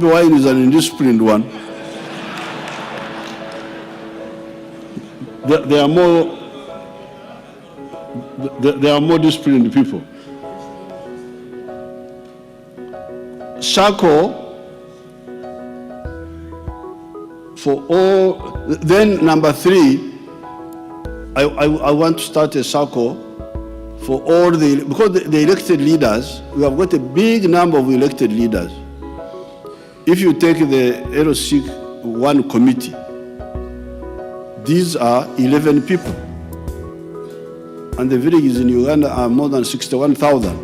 Bobi Wine is an indisciplined one. There are more disciplined people. Circle for all. Then number 3, I want to start a circle for all because the elected leaders, we have got a big number of elected leaders. If you take the LC1 committee, these are 11 people. And the villages in Uganda are more than 61,000.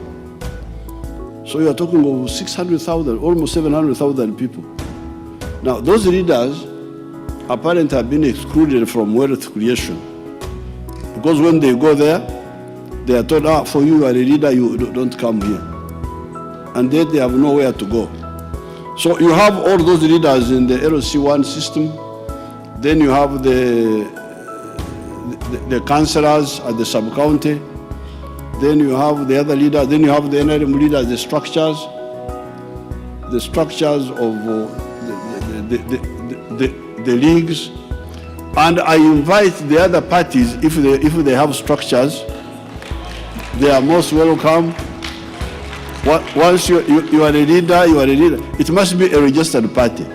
So you are talking of 600,000, almost 700,000 people. Now, those leaders apparently have been excluded from wealth creation. Because when they go there, they are told, for you are a leader, you don't come here. And then they have nowhere to go. So you have all those leaders in the LC1 system. Then you have the councillors at the sub-county. Then you have the other leaders. Then you have the NRM leaders, the structures of the leagues. And I invite the other parties, if they have structures, they are most welcome. Once you are a leader, you are a leader. It must be a registered party.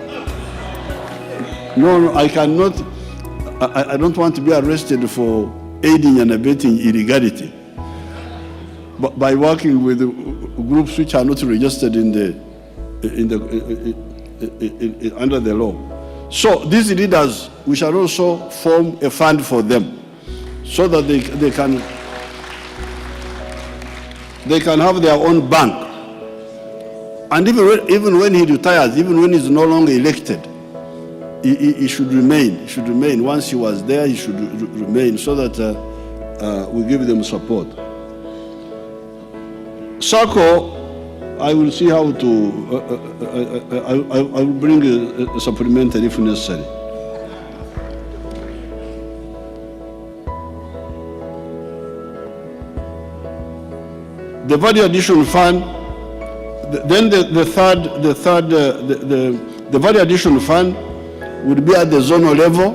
No, I cannot. I don't want to be arrested for aiding and abetting illegality. But by working with groups which are not registered under the law. So these leaders, we shall also form a fund for them, so that they can have their own bank. And even when he retires, even when he's no longer elected, he should remain. He should remain. Once he was there, he should remain, so that we give them support. SACCO, I will see how to. I will bring a supplementary if necessary. The value addition fund. Then the value addition fund would be at the zonal level,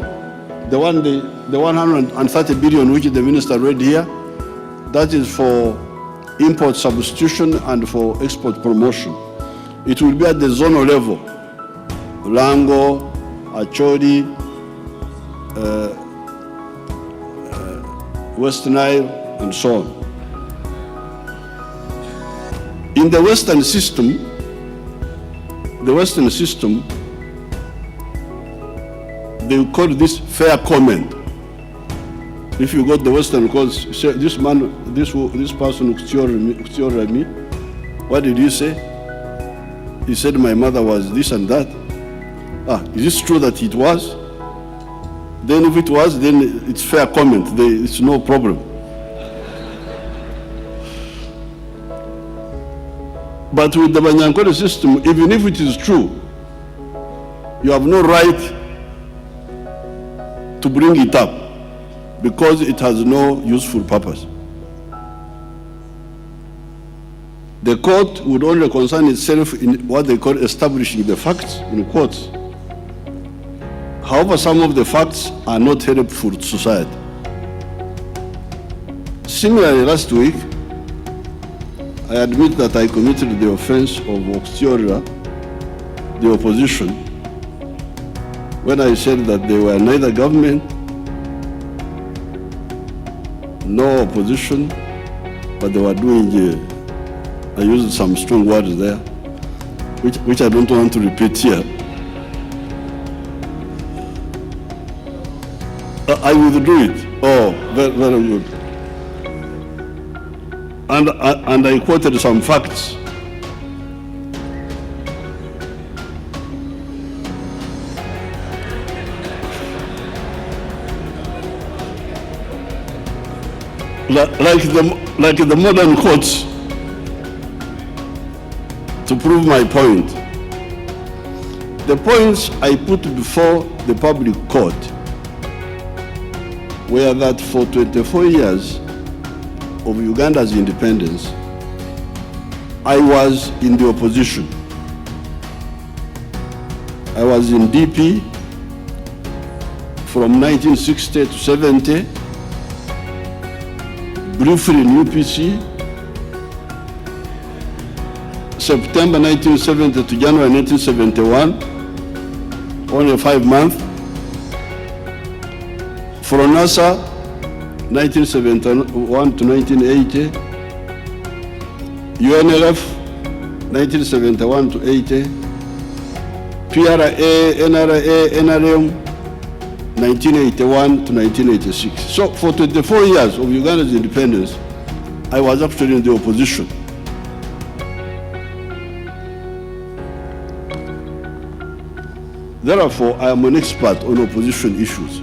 the 130 billion which the minister read here. That is for import substitution and for export promotion. It will be at the zonal level, Lango, Acholi, West Nile, and so on. In the Western system, they call this fair comment. If you got the Western calls, say, this man, this person, me, what did you say? He said my mother was this and that. Is this true that it was? Then if it was, then it's fair comment. It's no problem. But with the Banyankole system, even if it is true, you have no right to bring it up because it has no useful purpose. The court would only concern itself in what they call establishing the facts, in quotes. However, some of the facts are not helpful to society. Similarly, last week, I admit that I committed the offense of obscuring the opposition when I said that they were neither government nor opposition, but they were doing, I used some strong words there, which I don't want to repeat here. I withdrew it. Oh, very, very good. And I quoted some facts. Like the modern courts, to prove my point. The points I put before the public court were that for 24 years of Uganda's independence, I was in the opposition. I was in DP from 1960 to 70, briefly in UPC, September 1970 to January 1971, only 5 months. From NASA, 1971 to 1980, UNLF, 1971 to 80, PRA, NRA, NRM, 1981 to 1986. So for 24 years of Uganda's independence, I was actually in the opposition. Therefore, I am an expert on opposition issues.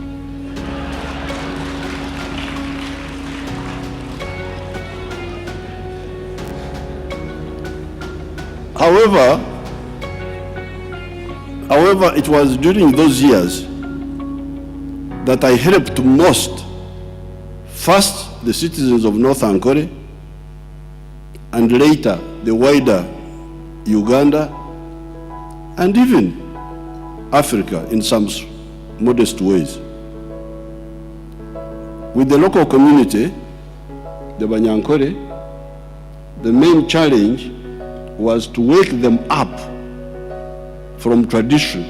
However, it was during those years that I helped most, first the citizens of North Ankole, and later the wider Uganda, and even Africa in some modest ways. With the local community, the Banyankole, the main challenge was to wake them up from tradition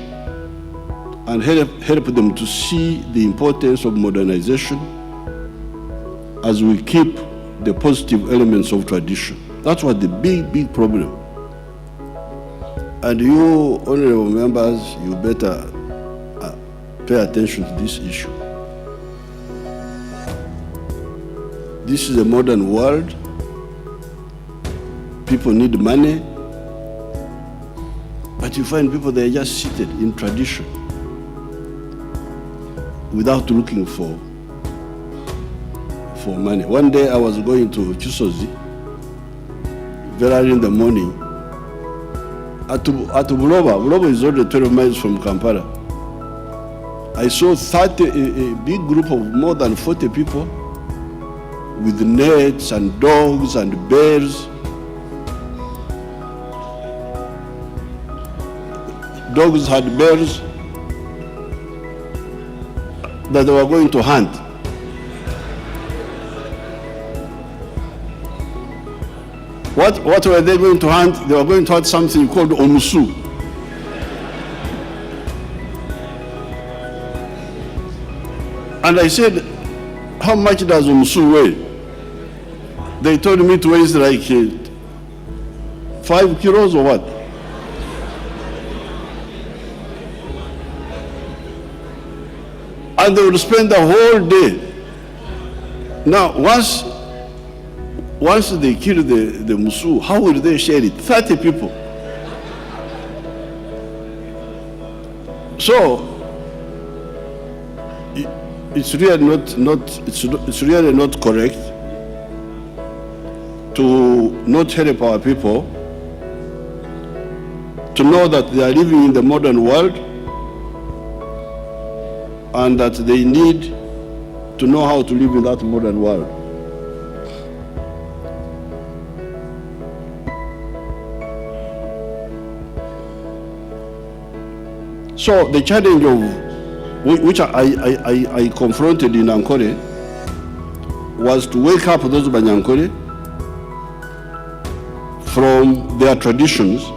and help them to see the importance of modernization as we keep the positive elements of tradition. That was the big problem. And you, honorable members, you better pay attention to this issue. This is a modern world. People need money, but you find people, they are just seated in tradition without looking for money. One day I was going to Chisozi, very early in the morning, at Buloba. Buloba is only 12 miles from Kampala. I saw a big group of more than 40 people with nets and dogs and bears. Dogs had bears that they were going to hunt. What were they going to hunt? They were going to hunt something called omusu. And I said, how much does omusu weigh? They told me it weighs like 5 kilos or what? And they would spend the whole day. Now, once they kill the musu, how will they share it? 30 people. So it's really not correct to not help our people to know that they are living in the modern world and that they need to know how to live in that modern world. So the challenge which I confronted in Ankole was to wake up those Banyankole from their traditions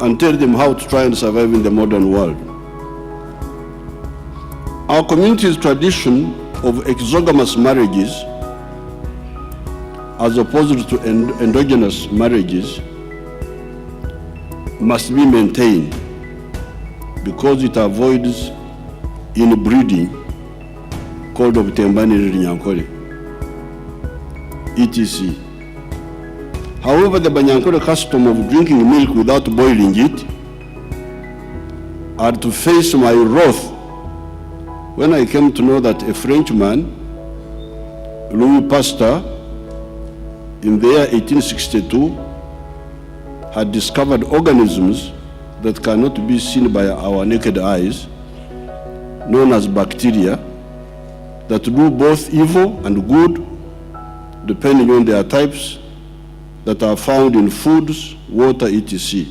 and tell them how to try and survive in the modern world. Our community's tradition of exogamous marriages, as opposed to endogenous marriages, must be maintained because it avoids inbreeding called Obutembani Nyankole, etc. However, the Banyankole custom of drinking milk without boiling it had to face my wrath when I came to know that a Frenchman, Louis Pasteur, in the year 1862, had discovered organisms that cannot be seen by our naked eyes, known as bacteria, that do both evil and good, depending on their types, that are found in foods, water, etc.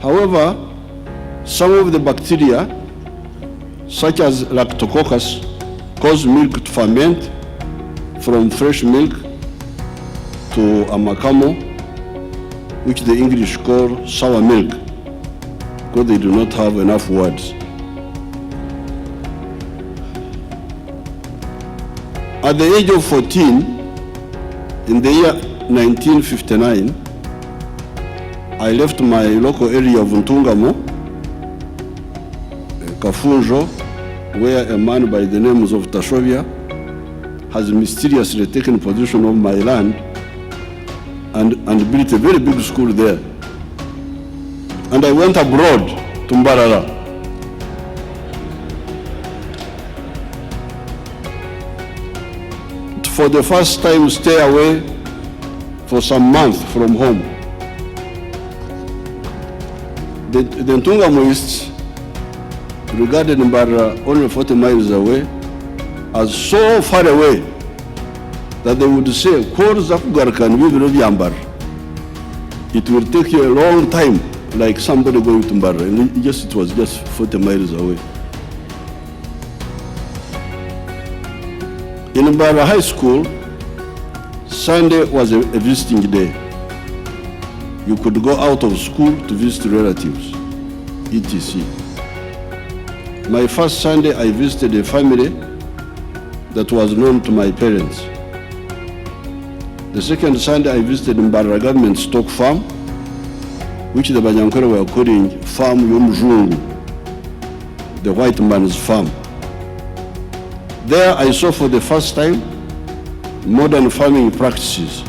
However, some of the bacteria, such as lactococcus, cause milk to ferment from fresh milk to amakamo, which the English call sour milk, because they do not have enough words. At the age of 14, in the year 1959, I left my local area of Ntungamo, Kafunjo, where a man by the name of Tashovia has mysteriously taken possession of my land and built a very big school there. And I went abroad to Mbarara. For the first time, stay away for some months from home. The Ntungamoists regarded Mbarara, only 40 miles away, as so far away that they would say, it will take you a long time, like somebody going to Mbarara. And it was just 40 miles away. In Mbarara High School, Sunday was a visiting day. You could go out of school to visit relatives, etc. My first Sunday, I visited a family that was known to my parents. The second Sunday, I visited Mbarara Government Stock Farm, which the Banyankore were calling Farm Yomjungu, the white man's farm. There I saw for the first time modern farming practices,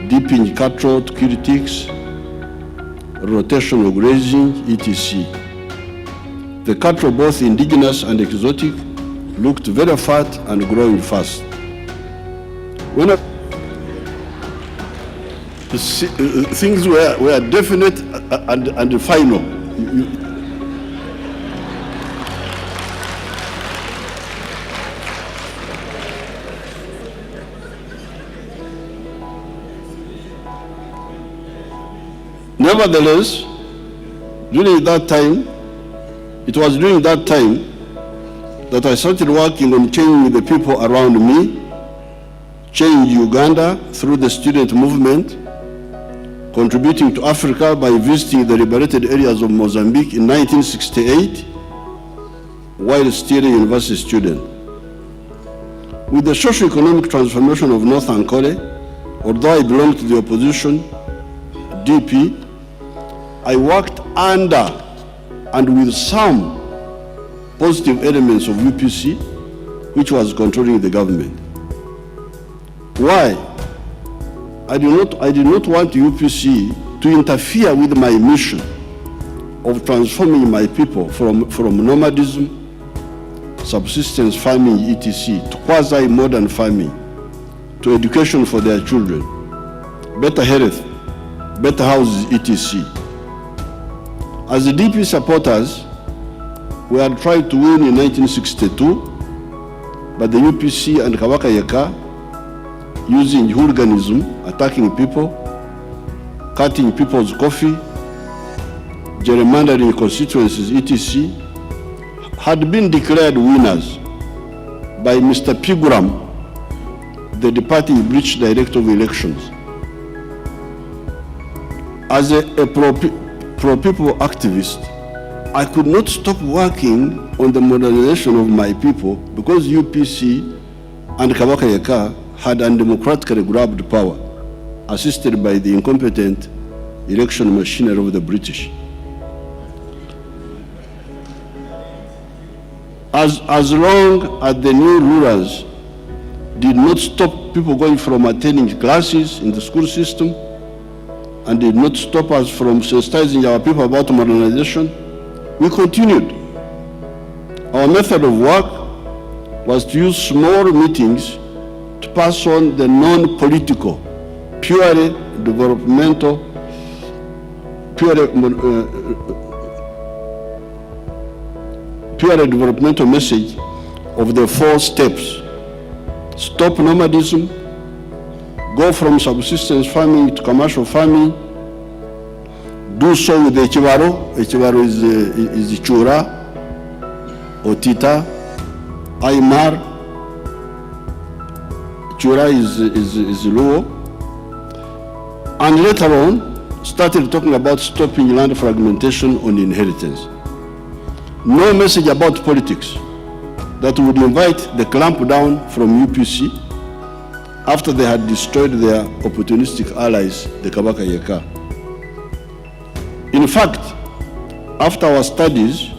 dipping cattle to kill ticks, rotational grazing, etc. The cattle, both indigenous and exotic, looked very fat and growing fast. When things were definite and final. Nevertheless, during that time, it was during that time that I started working on changing the people around me, change Uganda through the student movement, contributing to Africa by visiting the liberated areas of Mozambique in 1968, while still a university student. With the socio-economic transformation of North Ankole, although I belonged to the opposition, DP, I worked under and with some positive elements of UPC, which was controlling the government. Why? I did not want UPC to interfere with my mission of transforming my people from nomadism, subsistence farming, etc., to quasi-modern farming, to education for their children, better health, better houses, etc. As the DP supporters, we had tried to win in 1962, but the UPC and Kawaka Yeka, using hooliganism, attacking people, cutting people's coffee, gerrymandering constituencies, etc., had been declared winners by Mr. Piguram, the departing British Director of Elections. As a pro-people activist, I could not stop working on the modernization of my people because UPC and Kabaka Yeka had undemocratically grabbed power, assisted by the incompetent election machinery of the British. As long as the new rulers did not stop people going from attending classes in the school system and did not stop us from sensitizing our people about modernization, we continued. Our method of work was to use small meetings to pass on the non-political, purely developmental message of the 4 steps. Stop nomadism, go from subsistence farming to commercial farming, do so with the Echibaro. Echibaro is Chura, Otita, Aymar. Chura is Luo. And later on, started talking about stopping land fragmentation on inheritance. No message about politics that would invite the clamp down from UPC after they had destroyed their opportunistic allies, the Kabaka Yeka. In fact, after our studies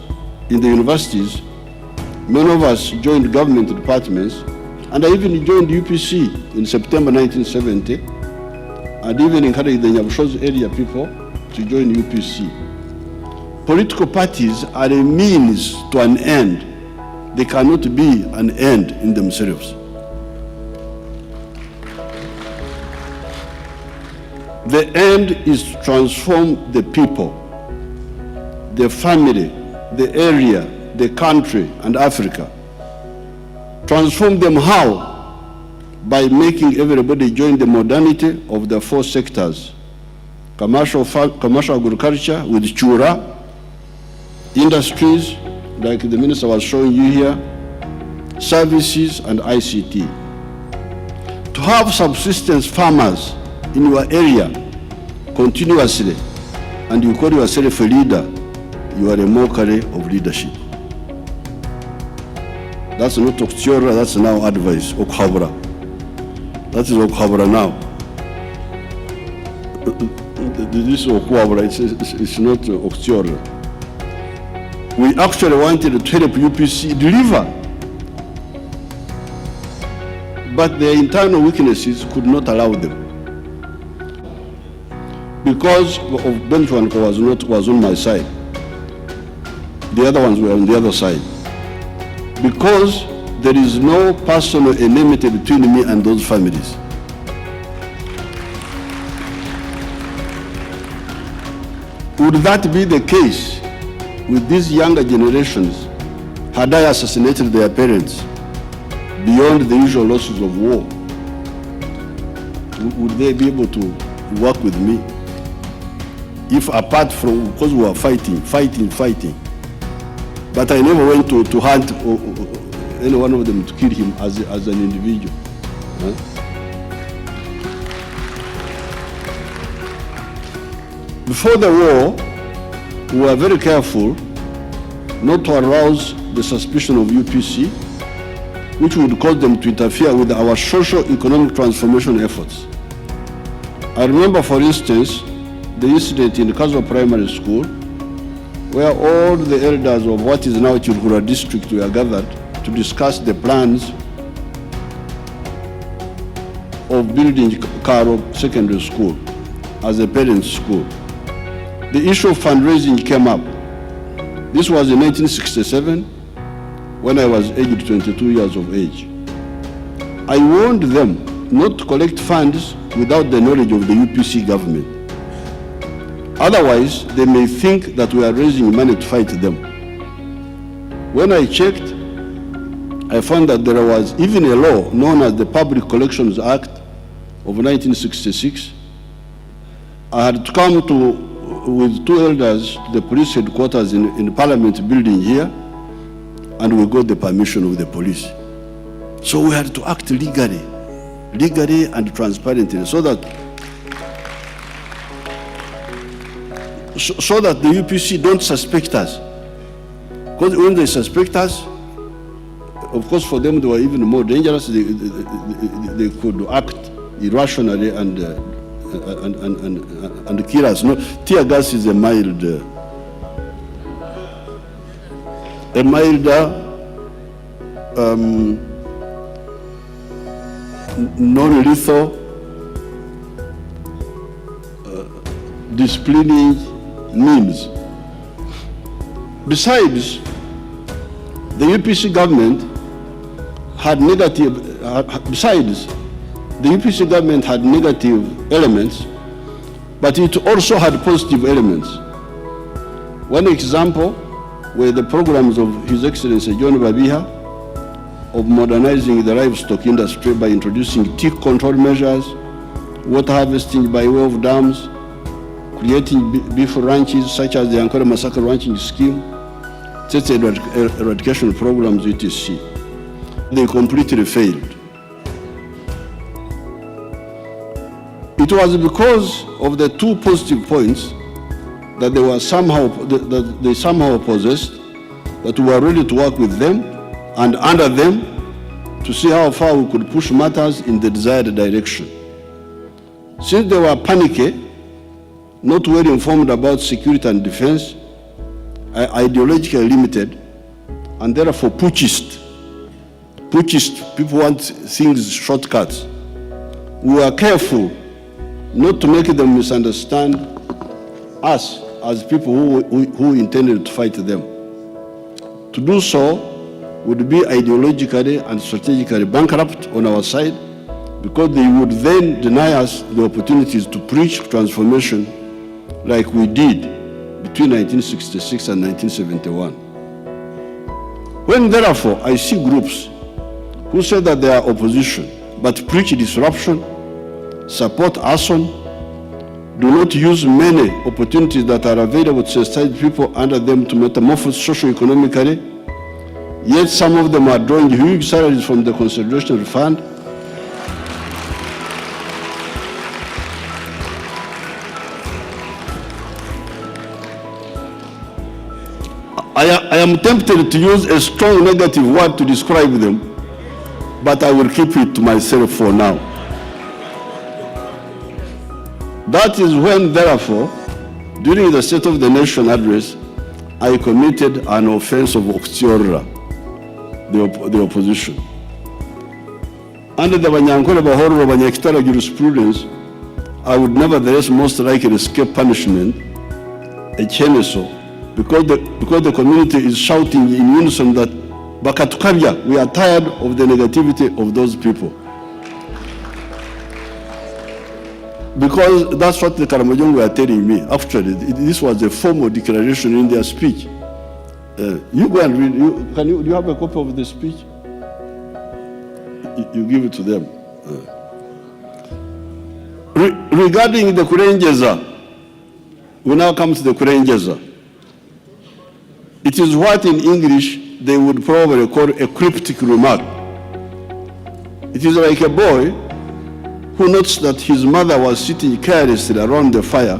in the universities, many of us joined government departments, and I even joined UPC in September 1970, and even encouraged the Nyabushozi area people to join UPC. Political parties are a means to an end. They cannot be an end in themselves. The end is to transform the people, the family, the area, the country, and Africa. Transform them how? By making everybody join the modernity of the four sectors: commercial agriculture with Chura, industries, like the minister was showing you here, services, and ICT. To have subsistence farmers in your area continuously, and you call yourself a leader, you are a mockery of leadership. That's not Oktiora, that's now advice, Okhabra. That is Okhabra now. This is Okwabra, it's not Oktiora. We actually wanted to help UPC deliver, but their internal weaknesses could not allow them. Because of Benchwanko was on my side. The other ones were on the other side. Because there is no personal enmity between me and those families. Would that be the case with these younger generations had I assassinated their parents beyond the usual losses of war? Would they be able to work with me? If apart from, because we were fighting. But I never went to hunt any one of them to kill him as an individual. Huh? Before the war, we were very careful not to arouse the suspicion of UPC, which would cause them to interfere with our socio-economic transformation efforts. I remember, for instance, the incident in Kazo Primary School, where all the elders of what is now Chirhura district were gathered to discuss the plans of building Karo Secondary School as a parents' school. The issue of fundraising came up. This was in 1967, when I was aged 22 years of age. I warned them not to collect funds without the knowledge of the UPC government. Otherwise, they may think that we are raising money to fight them. When I checked, I found that there was even a law known as the Public Collections Act of 1966. I had to come with two elders to the police headquarters in the Parliament building here, and we got the permission of the police. So we had to act legally and transparently, so that the UPC don't suspect us. Because when they suspect us, of course for them they were even more dangerous. They could act irrationally and kill us. No, tear gas is a milder, non-lethal, disciplining means. Besides, the UPC government had negative elements, but it also had positive elements. One example were the programs of His Excellency John Babiha of modernizing the livestock industry by introducing tick control measures, water harvesting by way of dams, creating beef ranches such as the Ankara Massacre Ranching Scheme, state eradication programs, etc. They completely failed. It was because of the two positive points that they somehow possessed, that we were ready to work with them and under them to see how far we could push matters in the desired direction. Since they were panicky, not well informed about security and defense, ideologically limited, and therefore putschist. Putschist, people want things shortcuts. We were careful not to make them misunderstand us as people who intended to fight them. To do so would be ideologically and strategically bankrupt on our side, because they would then deny us the opportunities to preach transformation like we did between 1966 and 1971. When therefore I see groups who say that they are opposition but preach disruption, support arson, do not use many opportunities that are available to sensitize people under them to metamorphose socio-economically, yet some of them are drawing huge salaries from the consolidation fund, I am tempted to use a strong negative word to describe them, but I will keep it to myself for now. That is when, therefore, during the State of the Nation address, I committed an offense of Oxyora, the opposition. Under the Banyankole Bahoro Banyakitara jurisprudence, I would nevertheless most likely escape punishment, a cheneso, because the community is shouting in unison that Bakatukabya, we are tired of the negativity of those people. Because that's what the Karamojong were telling me. Actually, this was a formal declaration in their speech. You go and read. Do you have a copy of the speech? You give it to them. Regarding the Kurengeza, we now come to the Kurengeza. It is what in English they would probably call a cryptic remark. It is like a boy who notes that his mother was sitting carelessly around the fire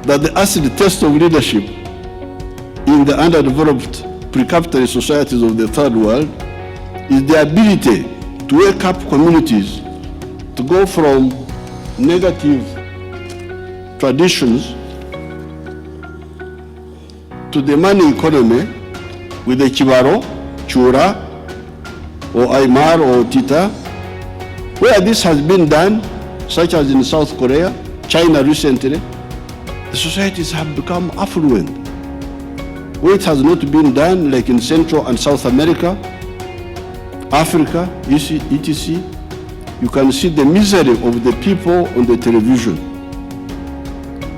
that the acid test of leadership in the underdeveloped pre-capitalist societies of the third world is the ability to wake up communities to go from negative traditions to the money economy with the Chibaro, Chura, or Aymar or Tita, where this has been done, such as in South Korea, China recently, the societies have become affluent. Where it has not been done, like in Central and South America, Africa, etc., you can see the misery of the people on the television.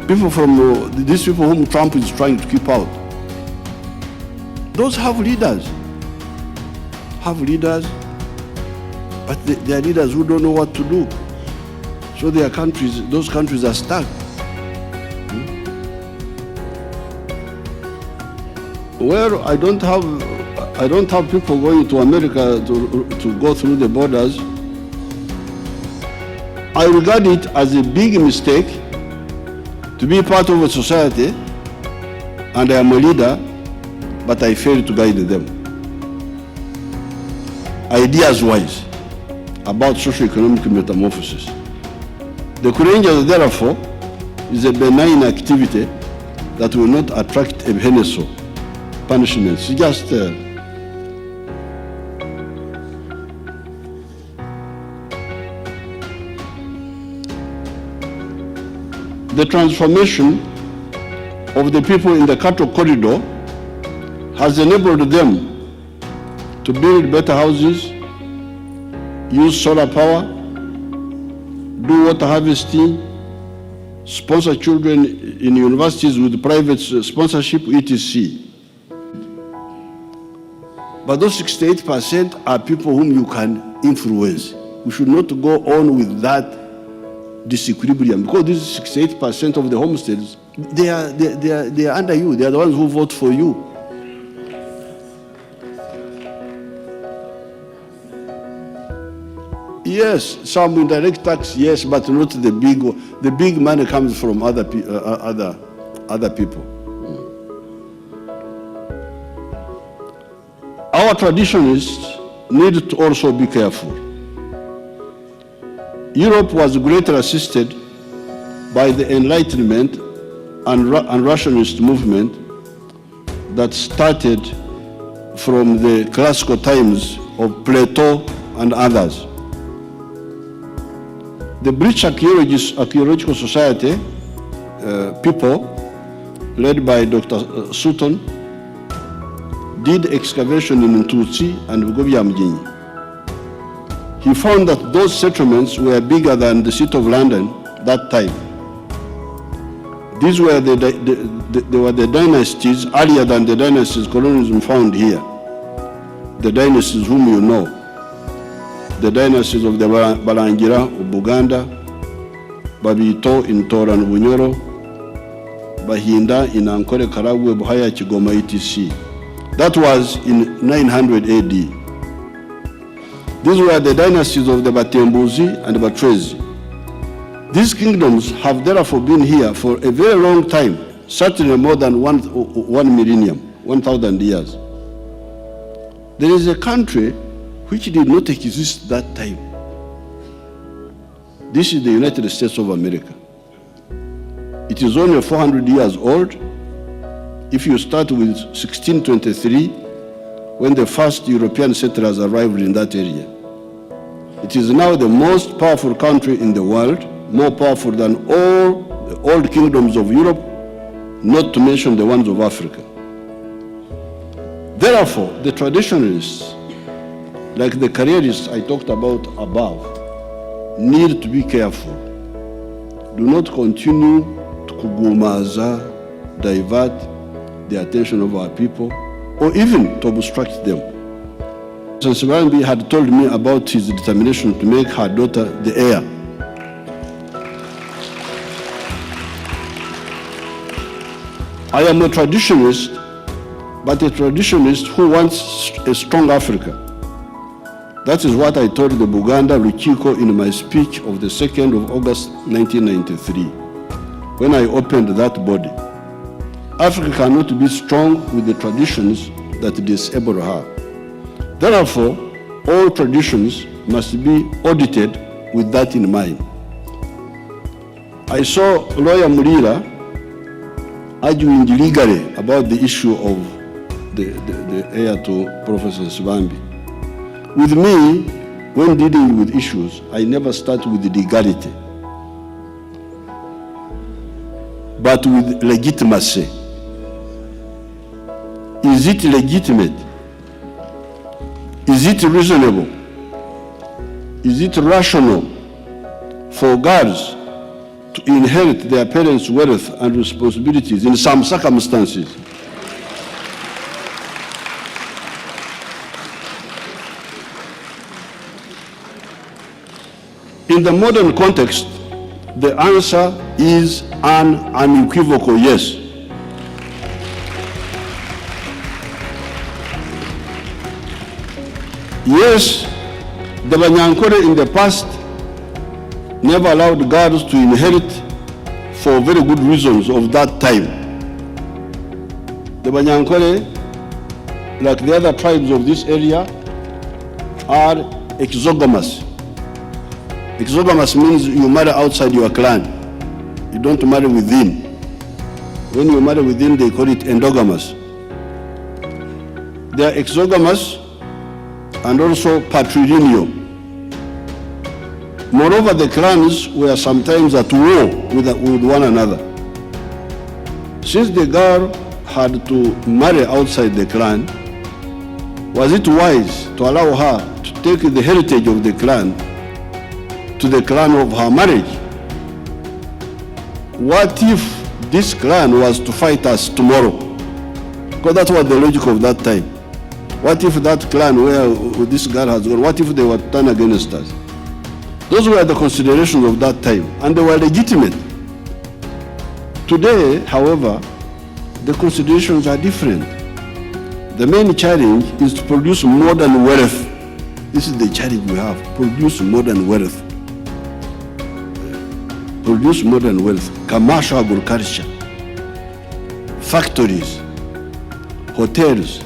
People from these people whom Trump is trying to keep out. Those have leaders, but they are leaders who don't know what to do. So those countries are stuck. Where I don't have people going to America to go through the borders. I regard it as a big mistake to be part of a society, and I am a leader, but I fail to guide them. Ideas-wise, about socio-economic metamorphosis. The Kurenja, therefore, is a benign activity that will not attract a Beneso punishments. Just the transformation of the people in the cattle corridor has enabled them to build better houses, use solar power, do water harvesting, sponsor children in universities with private sponsorship, etc. But those 68% are people whom you can influence. We should not go on with that disequilibrium, because this 68% of the homesteads, they are under you. They are the ones who vote for you. Yes, some indirect tax, yes, but not the big one. The big money comes from other people. Our traditionalists need to also be careful. Europe was greatly assisted by the Enlightenment and rationalist movement that started from the classical times of Plato and others. The British Archaeological Society people, led by Dr. Sutton, did excavation in Tutsi and Bobi. He found that those settlements were bigger than the city of London that time. These were the dynasties earlier than the dynasties colonialism found here. The dynasties whom you know. The dynasties of the Balangira of Uganda, Babito in Tora and Bunyoro, Bahinda in Ankole, Karagwe, Buhaya, Chigoma, etc. That was in 900 AD. These were the dynasties of the Batembuzi and Batrezi. These kingdoms have therefore been here for a very long time, certainly more than one millennium, 1,000 years. There is a country which did not exist that time. This is the United States of America. It is only 400 years old. If you start with 1623, when the first European settlers arrived in that area. It is now the most powerful country in the world, more powerful than all the old kingdoms of Europe, not to mention the ones of Africa. Therefore, the traditionalists, like the careerists I talked about above, need to be careful. Do not continue to kugumaza, divert the attention of our people, or even to obstruct them. Sebambi had told me about his determination to make her daughter the heir. I am a traditionalist, but a traditionalist who wants a strong Africa. That is what I told the Buganda Rukiko in my speech of the 2nd of August 1993, when I opened that body. Africa cannot be strong with the traditions that disable her. Therefore, all traditions must be audited with that in mind. I saw lawyer Mulira arguing legally about the issue of the heir to Professor Sebambi. With me, when dealing with issues, I never start with the legality, but with legitimacy. Is it legitimate? Is it reasonable? Is it rational for girls to inherit their parents' wealth and responsibilities in some circumstances? In the modern context, the answer is an unequivocal yes. Yes, the Banyankore in the past never allowed girls to inherit for very good reasons of that time. The Banyankore, like the other tribes of this area, are exogamous. Exogamous means you marry outside your clan. You don't marry within. When you marry within, they call it endogamous. They are exogamous and also patrilineal. Moreover, the clans were sometimes at war with one another. Since the girl had to marry outside the clan, was it wise to allow her to take the heritage of the clan to the clan of her marriage? What if this clan was to fight us tomorrow. Because that was the logic of that time. What if that clan where this girl has gone, what if they were turned against us? Those were the considerations of that time, and they were legitimate. Today, however, the considerations are different. The main challenge is to produce modern wealth. This is the challenge we have, produce modern wealth. Produce modern wealth, commercial agriculture, factories, hotels,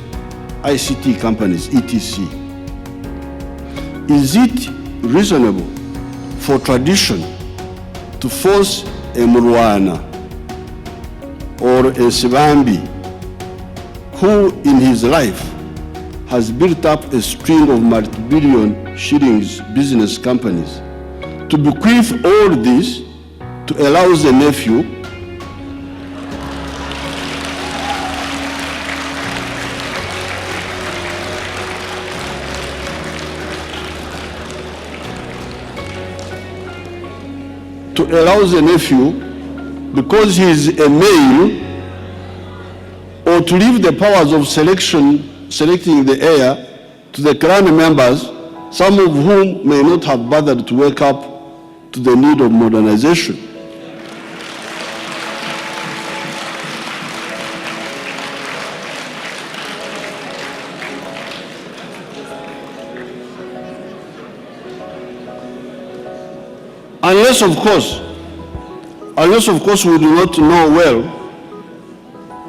ICT companies, etc. Is it reasonable for tradition to force a Murwana or a Sibambi who in his life has built up a string of multi-billion shillings business companies to bequeath all this to allow the nephew because he is a male, or to leave the powers of selecting the heir to the clan members, some of whom may not have bothered to wake up to the need of modernization. Unless, of course, we do not know well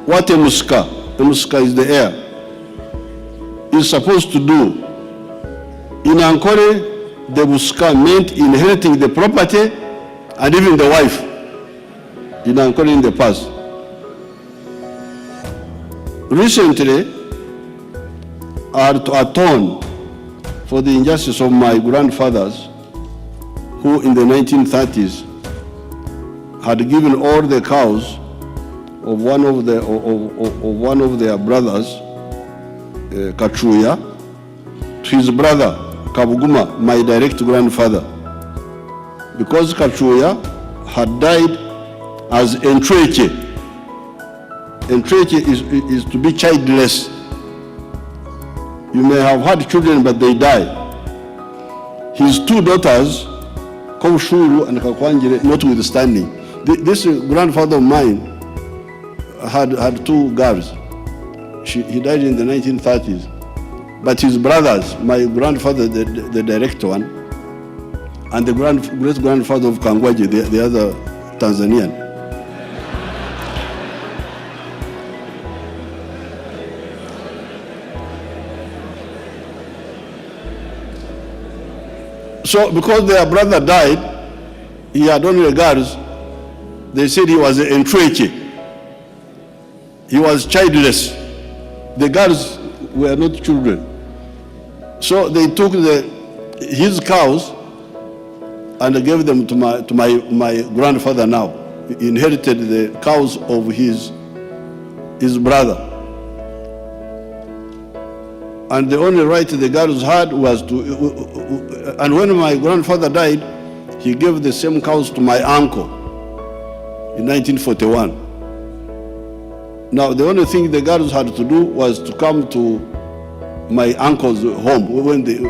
what a Muska is the heir, is supposed to do. In Ankole, the Muska meant inheriting the property and even the wife. In Ankole in the past. Recently, I had to atone for the injustice of my grandfathers, who in the 1930s had given all the cows of one of their brothers, Kachuya, to his brother Kabuguma, my direct grandfather, because Kachuya had died as Entreche. Entreche is to be childless. You may have had children, but they die. His two daughters, Koushuru and Kakwanjire, notwithstanding. This grandfather of mine had two girls. He died in the 1930s. But his brothers, my grandfather, the direct one, and the great-grandfather of Kangwaji, the other Tanzanian. So because their brother died, he had only girls, they said he was an Entreche. He was childless. The girls were not children. So they took his cows and gave them to my grandfather now. He inherited the cows of his brother. And the only right the girls had was to, and when my grandfather died, he gave the same cows to my uncle in 1941. Now, the only thing the girls had to do was to come to my uncle's home when they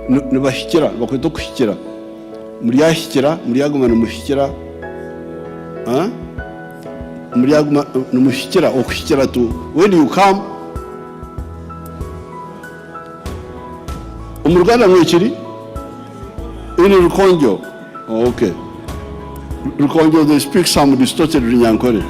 nibahikira bakwita kuhikira muriyahikira muriyaguma numuhikira muriyaguma numuhikira okuhikira to when you come umuruganda mwekiri ini Rukonjo. Oh, okay, Rukonjo, they speak some distorted Runyankore.